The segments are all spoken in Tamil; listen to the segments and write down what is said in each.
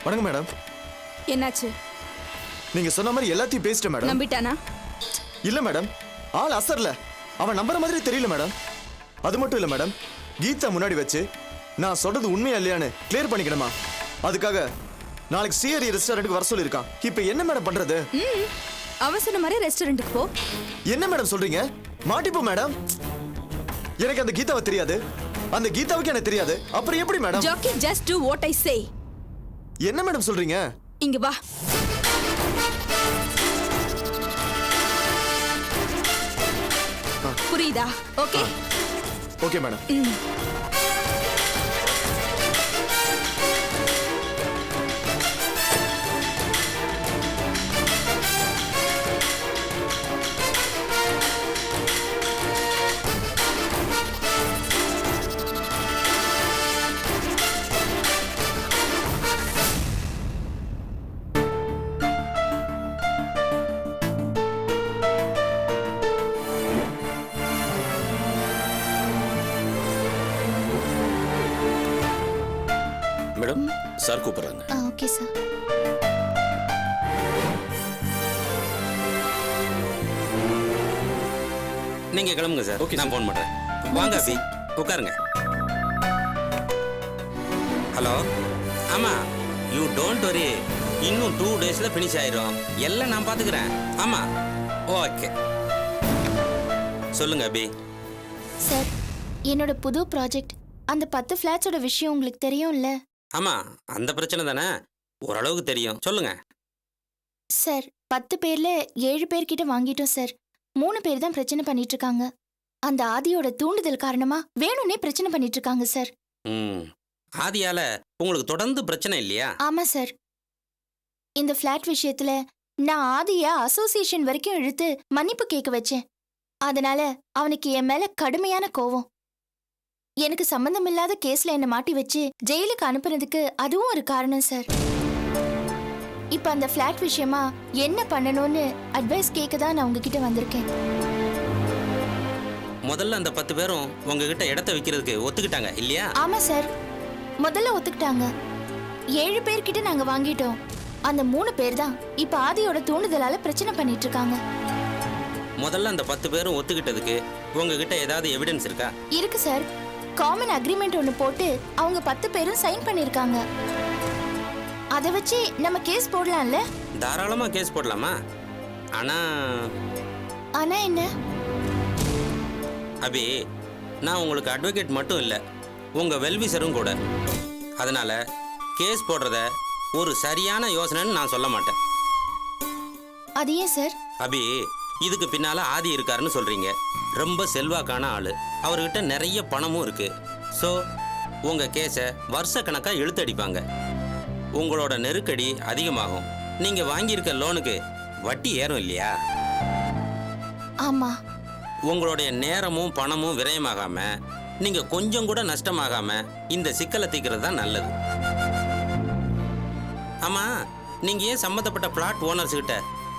வணக்கம் மேடம். என்னாச்சு? நீங்க சொன்ன மாதிரி எல்லாத்தையும் பேசிட்டேன் மேடம். நம்பிட்டானா? இல்ல மேடம், ஆள் அசர்ல. அவன் நம்புற மாதிரி தெரியல மேடம். அது மட்டும் இல்ல மேடம், கீதா முன்னாடி வச்சு நான் சொல்றது உண்மையா இல்லையான்னு கிளியர் பண்ணிக்கணுமா? அதுக்காக நாளைக்கு சிஆர்இ ரெஸ்டாரண்ட்டுக்கு வர சொல்லியிருக்கான். இப்போ என்ன மேடம் பண்றது? அவன் சொன்ன மாதிரி ரெஸ்டாரண்ட்டுக்கு போ. என்ன மேடம் சொல்றீங்க? மாட்டிப்போ மேடம். எனக்கு அந்த கீதாவை தெரியாது, அந்த கீதாவுக்கு எனக்கு தெரியாது. அப்புறம் எப்படி madam? Jackie, just do what I say. என்ன மேடம் சொல்றீங்க? இங்க வா. புரியுதா? Okay okay madam. Madam, sir கூப்பிடுறாங்க. Okay sir. நீங்க கிளம்புங்க சார். ஓகே, நான் ஃபோன் பண்றேன். வாங்க அபி, உட்காருங்க. ஹலோ. ஆமா, யூ டோன்ட் வரி. இன்னும் 2 டேஸ்ல ஃபினிஷ் ஆயிரும். எல்லாம் நான் பாத்துக்கிறேன். ஆமா, ஓகே. சொல்லுங்க அபி. சார், என்னோட புது ப்ராஜெக்ட், அந்த 10 ஃபிளாட்ஸோட விஷயம் உங்களுக்கு தெரியும்ல? ஆமா, அந்த பிரச்சனை தானே, ஓரளவுக்கு தெரியும். சொல்லுங்க சார். 10 பேர்ல 7 பேர்கிட்ட வாங்கிட்டோம் சார். 3 பேர் தான் பிரச்சனை பண்ணிட்டு இருக்காங்க. அந்த ஆதியோட தூண்டுதல் காரணமா வேணும்னே பிரச்சனை பண்ணிட்டு இருக்காங்க சார். ஆதியால உங்களுக்கு தொடர்ந்து பிரச்சனை இல்லையா? ஆமா சார். இந்த ஃபிளாட் விஷயத்துல நான் ஆதிய அசோசியேஷன் வரைக்கும் இழுத்து மன்னிப்பு கேட்க வச்சேன். அதனால அவனுக்கு என் மேல கடுமையான கோவம். எனக்கு சம்பந்தமில்லாத கேஸ்ல என்ன மாட்டி வச்சு ஜெயிலுக்கு அனுப்புறதுக்கு அதுவும் ஒரு காரணம் சார். இப்ப அந்த ஃபிளாட் விஷயமா என்ன பண்ணணும்னு அட்வைஸ் கேட்க தான் நான் உங்ககிட்ட வந்திருக்கேன். முதல்ல அந்த 10 பேரும் உங்ககிட்ட இடத்த விற்கிறதுக்கு ஒத்துக்கிட்டாங்க இல்லையா? ஆமா சார், முதல்ல ஒத்துக்கிட்டாங்க. 7 பேர்கிட்ட நாங்க வாங்கிட்டோம். அந்த 3 பேர் தான் இப்ப ஆதியோட தூண்டுதலால பிரச்சனை பண்ணிட்டு இருக்காங்க. முதல்ல அந்த 10 பேரும் ஒத்துக்கிட்டதுக்கு உங்ககிட்ட ஏதாவது எவிடன்ஸ் இருக்கா? இருக்கு சார். காமன் அக்ரிமெண்ட் ஒன்னு போட்டு அவங்க 10 பேரும் சைன் பண்ணிருக்காங்க. அதை வச்சு நம்ம கேஸ் போடலாம்ல? தாராளமா கேஸ் போடலாமா? ஆனா என்ன? அபி, நான் உங்களுக்கு அட்வொகேட் மட்டும் இல்ல, உங்க வெல்விசரும் கூட. அதனால கேஸ் போடுறத ஒரு சரியான யோசனைன்னு நான் சொல்ல மாட்டேன். அது ஏன் சார்? அபி, இதுக்கு பின்னால ஆதி இருக்காருன்னு சொல்றீங்க. ரொம்ப செல்வாக்கான ஆளு, அவர்கிட்ட நிறைய பணமும் இருக்கு. ஸோ உங்க கேஸை வருஷ கணக்கா இழுத்தடிப்பாங்க. உங்களோட நெருக்கடி அதிகமாகும். நீங்க வாங்கியிருக்க லோனுக்கு வட்டி ஏறும் இல்லையா? ஆமா. உங்களுடைய நேரமும் பணமும் விரயமாகாம, நீங்க கொஞ்சம் கூட நஷ்டமாகாம இந்த சிக்கலை தீர்க்கிறது தான் நல்லது. ஆமா, நீங்க ஏன் சம்பந்தப்பட்ட பிளாட் ஓனர்ஸ் கிட்ட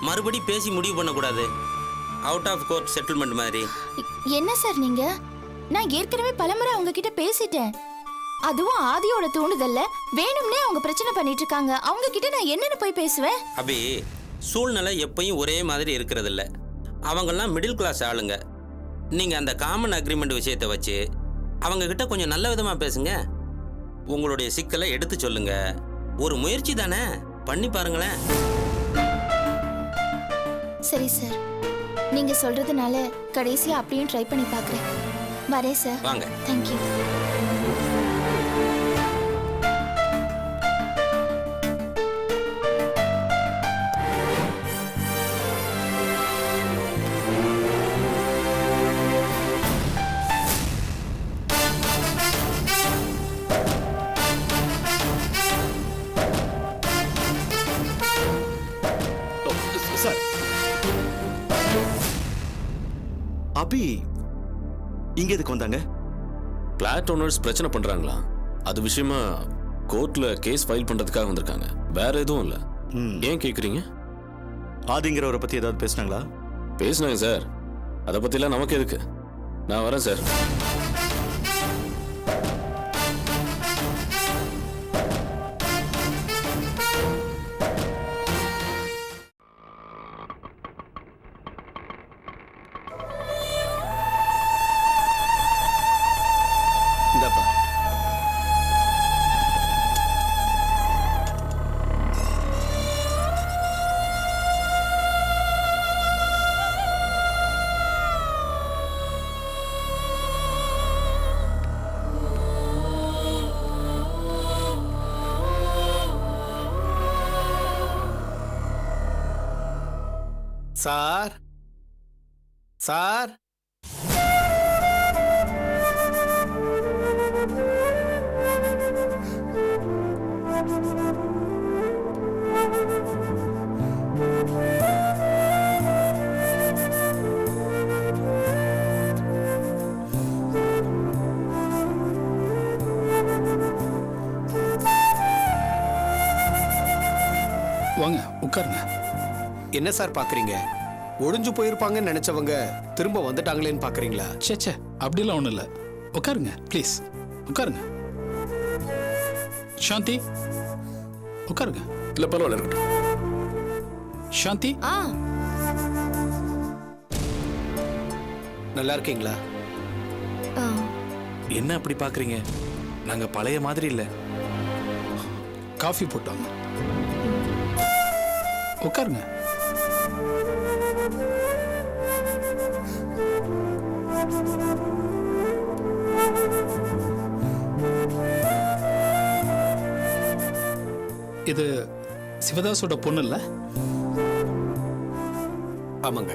மறுபடி பேசி முடிவு பண்ணக்கூடாது? அவுட் ஆஃப் கோர்ட் செட்டில்மெண்ட் மாதிரி. என்ன சார் நீங்க? நான் ஏற்கனவே பலமுறை அவங்க கிட்ட பேசிட்டேன். அதுவும் ஆதியோட தூண்டுதல்ல வேணும்னே அவங்க பிரச்சனை பண்ணிட்டு இருக்காங்க. அவங்க கிட்ட நான் என்னன்னு போய் பேசுவேன்? அபி, சூழ்நிலை எப்பயும் ஒரே மாதிரி இருக்கிறது இல்ல. அவங்கெல்லாம் மிடில் கிளாஸ் ஆளுங்க. நீங்க அந்த காமன் அக்ரிமெண்ட் விஷயத்தை வச்சு அவங்க கிட்ட கொஞ்சம் நல்ல விதமா பேசுங்க. உங்களுடைய சிக்கலை எடுத்து சொல்லுங்க. ஒரு முயற்சி தானே, பண்ணி பாருங்களேன். சரி சார், நீங்க சொல்றதுனால கடைசியா அப்படியும் ட்ரை பண்ணி பார்க்கறேன். வரேன் சார். வாங்க. தேங்க்யூ. சார், அபி இங்க எதுக்கு வந்தாங்க? பிளாட் ஓனர்ஸ் பிரச்சனை பண்றாங்களா? அது விஷயமா கோர்ட்ல கேஸ் ஃபைல் பண்றதுக்காக வந்திருக்காங்க. வேற எதுவும் இல்ல. ஏன் கேக்குறீங்க? ஆதிங்கிறவரை பத்தி ஏதாவது பேசினாங்களா? பேசினாங்க சார். அதை பத்திலாம் நமக்கு எதுக்கு? நான் வரேன் சார். சார் சார் வாங்க உட்காருங்க. என்ன சார் பாக்குறீங்க? ஒளிஞ்சு போயிருப்பாங்கன்னு நினைச்சவங்க திரும்ப வந்துட்டாங்களேன்னு பாக்குறீங்களா? சே அப்படிலாம் ஒன்றும் இல்லை. உட்காருங்க ப்ளீஸ், உட்காருங்க. சாந்தி உட்காருங்க. இல்ல பரவாயில்ல இருக்கட்டும். சாந்தி, ஆ நல்லா இருக்கீங்களா? ஆ. என்ன அப்படி பாக்குறீங்க? நாங்க பழைய மாதிரி இல்ல. காஃபி போட்டாங்க. உட்காருங்க. இது சிவதாஸோட பொண்ணு இல்ல? ஆமாங்க.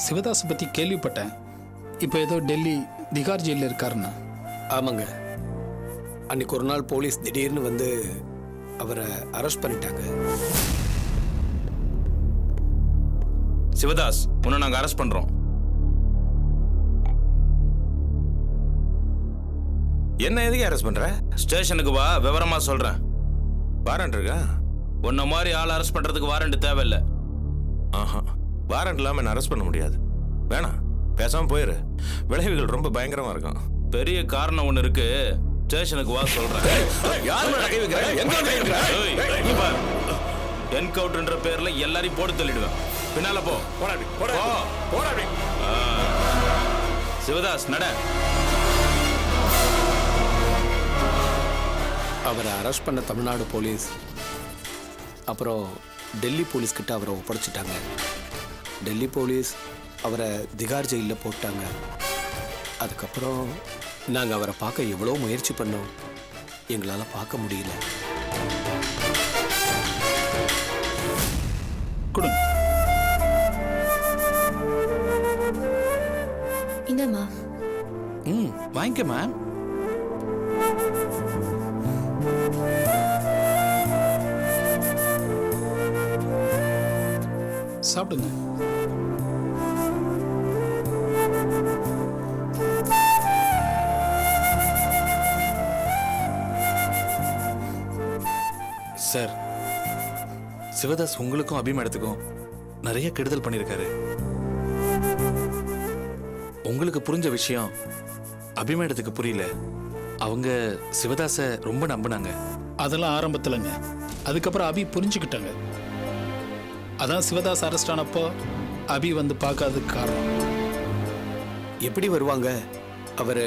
சிவதாஸ் பத்தி கேள்விப்பட்டேன். இப்போ ஏதோ டெல்லி திகார் ஜெயிலில் இருக்காருன்னா. ஆமாங்க. அன்னைக்கு ஒரு நாள் போலீஸ் திடீர்னு வந்து அவரை அரெஸ்ட் பண்ணிட்டாங்க. சிவதாஸ், உன்னை நாங்க அரெஸ்ட் பண்றோம். என்ன எதுக்கு அரெஸ்ட் பண்ற? ஸ்டேஷனுக்கு வா, விவரமா சொல்றேன். வாரண்ட் இருக்கா? உன்ன மாதிரி ஆள் அரெஸ்ட் பண்றதுக்கு வாரண்ட் தேவையில்லை. ஆஹா, வாரண்ட் இல்லாம என்ன அரெஸ்ட் பண்ண முடியாது. வேணாம், பேசாம போயிரு. விளைவுகள் ரொம்ப பயங்கரமா இருக்கும். பெரிய காரணம் ஒண்ணு இருக்கு. ஸ்டேஷனுக்கு வா சொல்றேன். என்கவுண்டர்ன்ற பேர்ல எல்லாரையும் போட்டு தள்ளிடுவேன். பின்னால போ. சிவதாஸ் நட. அவரை அரெஸ்ட் பண்ண தமிழ்நாடு போலீஸ் அப்புறம் டெல்லி போலீஸ் கிட்ட அவரை ஒப்படைச்சிட்டாங்க. டெல்லி போலீஸ் அவரை திகார் ஜெயிலில் போட்டாங்க. அதுக்கப்புறம் நாங்கள் அவரை பார்க்க எவ்வளோ முயற்சி பண்ணோம், எங்களால் பார்க்க முடியல. கொடுங்க. இந்தம்மா. வாங்கிக்க மேம். சாப்பிடுங்க. சார், சிவதாஸ் உங்களுக்கும் அபிமேடத்துக்கும் நிறைய கெடுதல் பண்ணியிருக்காரு. உங்களுக்கு புரிஞ்ச விஷயம் அபிமேடத்துக்கு புரியல. அவங்க சிவதாஸை ரொம்ப நம்பினாங்க. அதெல்லாம் ஆரம்பத்திலங்க. அதுக்கப்புறம் அபி புரிஞ்சுக்கிட்டாங்க. அதான் சிவதாஸ் அரெஸ்ட் ஆனப்போ அபி வந்து பார்க்காததுக்கு காரணம். எப்படி வருவாங்க? அவர்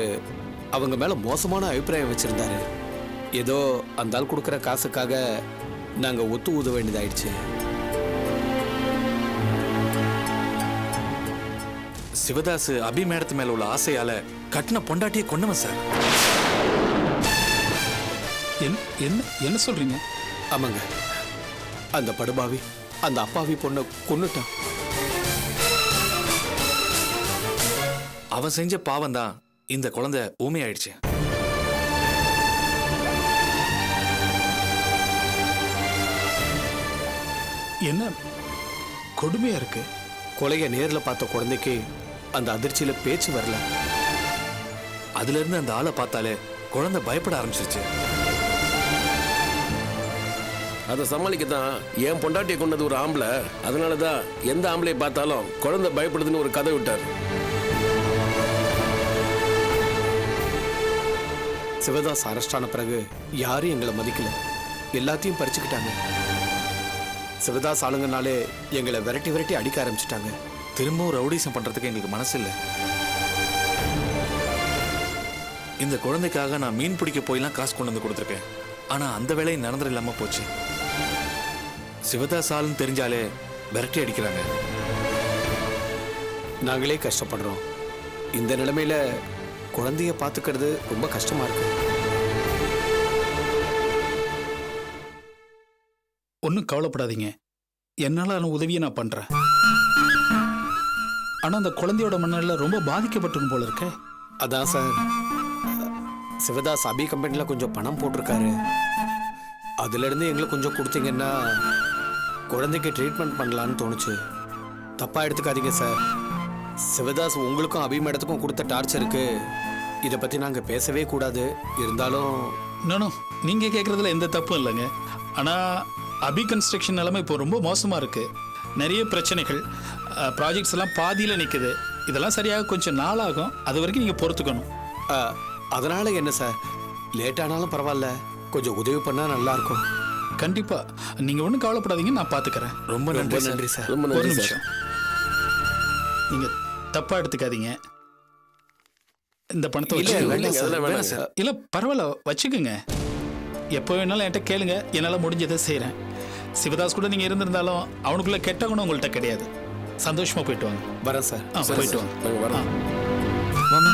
அவங்க மேலே மோசமான அபிப்பிராயம் வச்சுருந்தாரு. ஏதோ அந்த ஆள் கொடுக்குற காசுக்காக நாங்கள் ஒத்து ஊத வேண்டியதாயிடுச்சு. சிவதாஸ் அபிமேடத்து மேல உள்ள ஆசையால கட்டின பொண்டாட்டியை கொன்னவன் சார். என்ன என்ன சொல்றீங்க? ஆமாங்க, அந்த படுபாவி அந்த அப்பாவி பொண்ணை கொன்னுட்டான். அவன் செஞ்ச பாவம் தான் இந்த குழந்தை ஊமையாயிடுச்சு. என்ன கொடுமையா இருக்கு. கொலையை நேரில் பார்த்த குழந்தைக்கு அந்த அதிர்ச்சியில் பேச்சு வரல. அதுல இருந்து அந்த ஆளை பார்த்தாலே குழந்தை பயப்பட ஆரம்பிச்சிருச்சு. அதை சமாளிக்கத்தான் என் பொண்டாட்டியை கொண்டது ஒரு ஆம்பளை. அதனாலதான் எந்த ஆம்பளையை பார்த்தாலும் குழந்தை பயப்படுதுன்னு ஒரு கதை விட்டார். சிவதாஸ் அரெஸ்ட் ஆன பிறகு யாரும் எங்களை மதிக்கல, எல்லாத்தையும் பறிச்சுக்கிட்டாங்க. சிவதாஸ் ஆளுங்கனாலே எங்களை விரட்டி விரட்டி அடிக்க ஆரம்பிச்சிட்டாங்க. திரும்பவும் ரவுடிசம் பண்றதுக்கு எங்களுக்கு மனசு இல்லை. இந்த குழந்தைக்காக நான் மீன் பிடிக்க போயெல்லாம் காசு கொண்டு வந்து கொடுத்துருக்கேன். ஆனா அந்த வேலையை நடந்துட இல்லாம போச்சு. சிவதாஸ் ஆளுன்னு தெரிஞ்சாலே விரட்டி அடிக்கிறாங்க. நாங்களே கஷ்டப்படுறோம். இந்த நிலைமையில குழந்தைய பார்த்துக்கிறது ரொம்ப கஷ்டமா இருக்கு. ஒன்றும் கவலைப்படாதீங்க, என்னால உதவியை நான் பண்றேன். ஆனா அந்த குழந்தையோட மனநிலை ரொம்ப பாதிக்கப்பட்டிருக்கும் போல இருக்க. அதான் சார், சிவதாஸ் அபி கம்பெனியில் கொஞ்சம் பணம் போட்டிருக்காரு. அதுலேருந்து எங்களுக்கு கொஞ்சம் கொடுத்தீங்கன்னா குழந்தைக்கு ட்ரீட்மெண்ட் பண்ணலான்னு தோணுச்சு. தப்பாக எடுத்துக்காதீங்க சார். சிவதாஸ் உங்களுக்கும் அபி மேடத்துக்கும் கொடுத்த டார்ச்சருக்கு இதை பற்றி நாங்கள் பேசவே கூடாது. இருந்தாலும் நானும் நீங்க கேட்கறதுல எந்த தப்பும் இல்லைங்க. ஆனா அபி கன்ஸ்ட்ரக்ஷன் நிலைமை இப்போ ரொம்ப மோசமா இருக்கு. நிறைய பிரச்சனைகள், ப்ராஜெக்ட்ஸ் எல்லாம் பாதியில் நிற்குது. இதெல்லாம் சரியாக கொஞ்சம் நாளாகும். அது வரைக்கும் நீங்கள் பொறுத்துக்கணும். அதனால என்ன சார், லேட் ஆனாலும் பரவாயில்ல, கொஞ்சம் உதவி பண்ணால் நல்லாயிருக்கும். கண்டிப்பா நீங்க ஒன்றும் கவலைப்படாதீங்க, நான் பார்த்துக்கிறேன். ரொம்ப நன்றி சார். ரொம்ப ஒரு நன்றி சார். நிமிஷம், நீங்க தப்பா எடுத்துக்காதீங்க. இந்த பணத்தை இல்லை வச்சுக்கோங்க. வேண்டாம் சார், அதெல்லாம் வேணாம் சார். இல்ல பரவாயில்ல, வச்சுக்கோங்க. எப்போ வேணாலும் என்கிட்ட கேளுங்க, என்னால் முடிஞ்சதை செய்கிறேன். சிவதாஸ் கூட நீங்கள் இருந்திருந்தாலும் அவனுக்குள்ள கெட்ட குணம் உங்கள்கிட்ட கிடையாது. சந்தோஷமா போயிட்டு வாங்க. வரேன் சார். போயிட்டு வாங்க. நாங்கள் வரோம். மாமா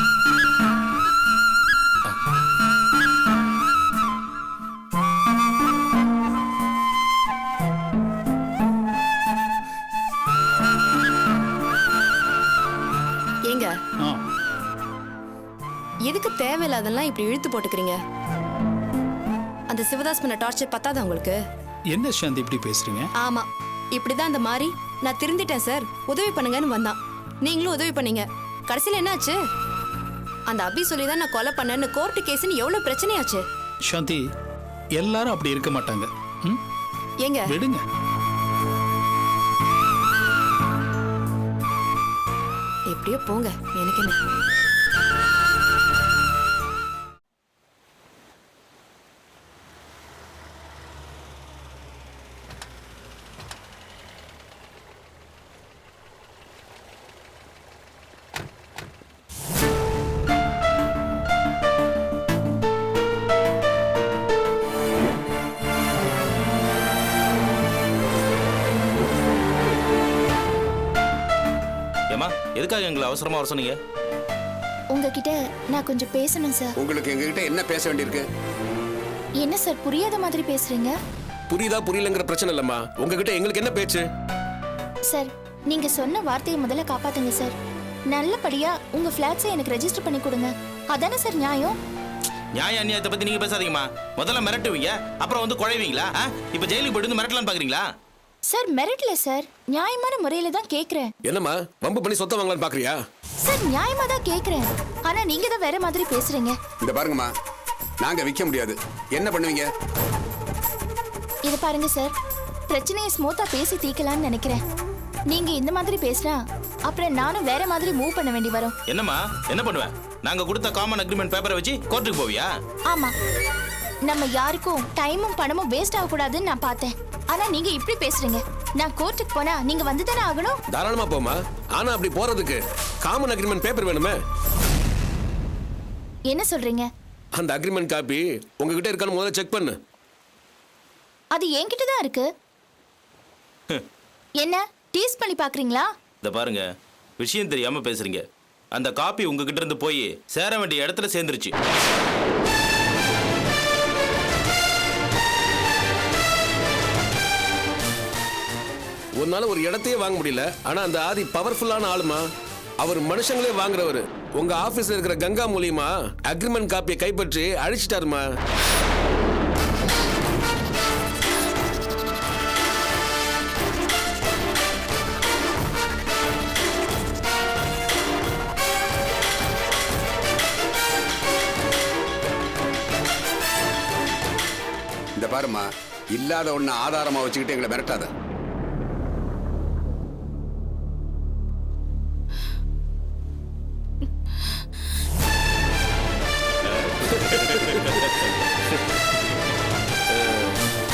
ஏங்க, ஆ, எதுக்கு தேவையில்லாதெல்லாம் இப்படி இழுத்து போட்டுக்கிறீங்க? அந்த சிவதாஸ் பண்ண டார்ச்சர் பத்தாதா உங்களுக்கு? என்ன சாந்தி இப்படி பேசுறீங்க? ஆமா, இப்படிதான் அந்த மாதிரி நான் திருந்திட்டேன் சார், உதவி பண்ணுங்கன்னு வந்தான். நீங்களும் உதவி பண்ணீங்க. கடைசியில் என்னாச்சு? அந்த அபி சொல்லி தான் நான் கொலை பண்ணேன்னு கோர்ட்டு கேஸ்னு எவ்வளவு பிரச்சனையாச்சு. சாந்தி, எல்லாரும் அப்படி இருக்க மாட்டாங்க. ம், ஏங்க, விடுங்க. எப்படியோ போங்க, எனக்கு என்ன. ஏமா, எதுக்காக எங்களை அவசரமா வர சொன்னீங்க? உங்ககிட்ட நான் கொஞ்சம் பேசணும் சார். உங்களுக்கு எங்ககிட்ட என்ன பேச வேண்டியிருக்கு? என்ன சார் புரியாத மாதிரி பேசுறீங்க? புரியுதா புரியலங்கிற பிரச்சனை இல்லம்மா, உங்ககிட்ட எங்களுக்கு என்ன பேச்சு? சார், நீங்க சொன்ன வார்த்தையை முதல்ல காப்பாத்துங்க சார். நல்லபடியா உங்க ஃபிளாட்ஸை எனக்கு ரெஜிஸ்டர் பண்ணி கொடுங்க. அதானே சார் நியாயம்? நியாய அநியாயத்தை பத்தி நீங்க பேசாதீங்கம்மா. முதல்ல மிரட்டுவீங்க, அப்புறம் வந்து குழைவீங்களா? இப்ப ஜெயிலுக்கு போயிட்டு வந்து மிரட்டலான்னு பாக்குறீங்களா? சார் மிரட்டல சார், நியாயமான முறையில தான் கேக்குறேன். என்னம்மா வம்பு பண்ணி சொத்தை வாங்கலான்னு பாக்குறியா? சார் நியாயமா தான் கேக்குறேன். ஆனா நீங்க தான் வேற மாதிரி பேசுறீங்க. இந்த பாருங்கம்மா, நாங்க விற்க முடியாது. என்ன பண்ணுவீங்க? இது பாருங்க சார், பிரச்சனையை ஸ்மூத்தா பேசி தீர்க்கலாம்னு நினைக்கிறேன். நீங்க இந்த மாதிரி பேசினா அப்புறம் நானும் வேற மாதிரி மூவ் பண்ண வேண்டி வரும். என்னம்மா, என்ன பண்ணுவேன்? நாங்க கொடுத்த காமன் அக்ரிமெண்ட் பேப்பரை வச்சு கோர்ட்டுக்கு போவியா? ஆமா, நம்ம யாருக்கும் டைமும் பணமும் வேஸ்ட் ஆகக்கூடாதுன்னு நான் பார்த்தேன். ஆனா நீங்க இப்படி பேசுறீங்க. நான் கோர்ட்டுக்கு போனா நீங்க வந்து தானே ஆகணும். தாராளமா போமா, ஆனா அப்படி போறதுக்கு காமன் அக்ரிமெண்ட் பேப்பர் வேணுமே. என்ன சொல்றீங்க? அந்த அக்ரிமெண்ட் காப்பி உங்ககிட்ட இருக்கான்னு முதல்ல செக் பண்ணு. அது என்கிட்ட தான் இருக்கு. என்ன டீஸ் பண்ணி பாக்குறீங்களா? இத பாருங்க, விஷயம் தெரியாம பேசுறீங்க. அந்த காப்பி உங்ககிட்ட இருந்து போய் சேர வேண்டிய இடத்துல சேர்ந்துருச்சு. உன்னால ஒரு இடத்தையே வாங்க முடியல, ஆனா அந்த ஆதி பவர்ஃபுல்லான ஆளுமா. அவர் மனுஷங்களே வாங்குறவரு. உங்க ஆபீஸ்ல இருக்கிற கங்கா மூலியமா அக்ரிமெண்ட் காப்பியை கைப்பற்றி அழிச்சிட்டாருமா. இந்த பாருமா, இல்லாத ஒண்ணு ஆதாரமா வச்சுக்கிட்டு எங்களை மிரட்டாத.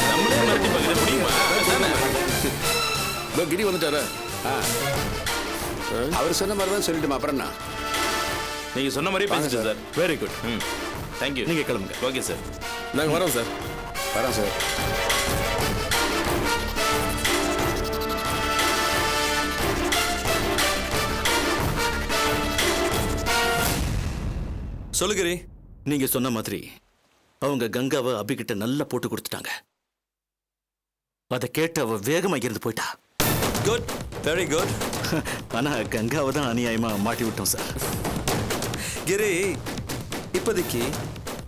நம்மளே மிரட்டி பார்க்க முடியுமா? அதானே? இதோ கிரி வந்துட்டாரா? அவர் சொன்ன மாதிரி தான் சொல்லிட்டுமா, அப்புறம் என்ன? நீங்க சொன்ன மாதிரி பேசுங்க சார். Very good. தேங்க்யூ. நீங்க கிளம்புங்க. Okay sir. நாங்க வரோம் சார். வரோம் சார். சொல்லுகிறே, நீங்க சொன்ன மாதிரி அவங்க கங்காவை அபிகிட்ட நல்லா போட்டு கொடுத்துட்டாங்க. அதை கேட்டு அவ வேகமா இருந்து போயிட்டா. Good, very good. ஆனா கங்காவை தான் அநியாயமா மாட்டி விட்டோம் சார். கிரி, இப்போதைக்கு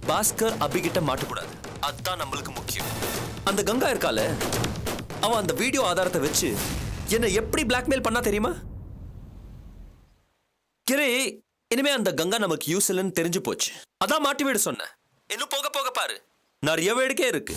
பாஸ்கர் அபிகிட்ட மாட்டக்கூடாது. அதுதான் நம்மளுக்கு முக்கியம். அந்த கங்கா இருக்கால, அவன் அந்த வீடியோ ஆதாரத்தை வச்சு என்னை எப்படி பிளாக்மெயில் பண்ணா தெரியுமா? கிரி, இனிமே அந்த கங்கா நமக்கு யூஸ் இல்லைன்னு தெரிஞ்சு போச்சு. அதான் மாட்டி விட சொன்னேன். இன்னும் போக போக பாரு, நிறைய வேடிக்கை இருக்கு.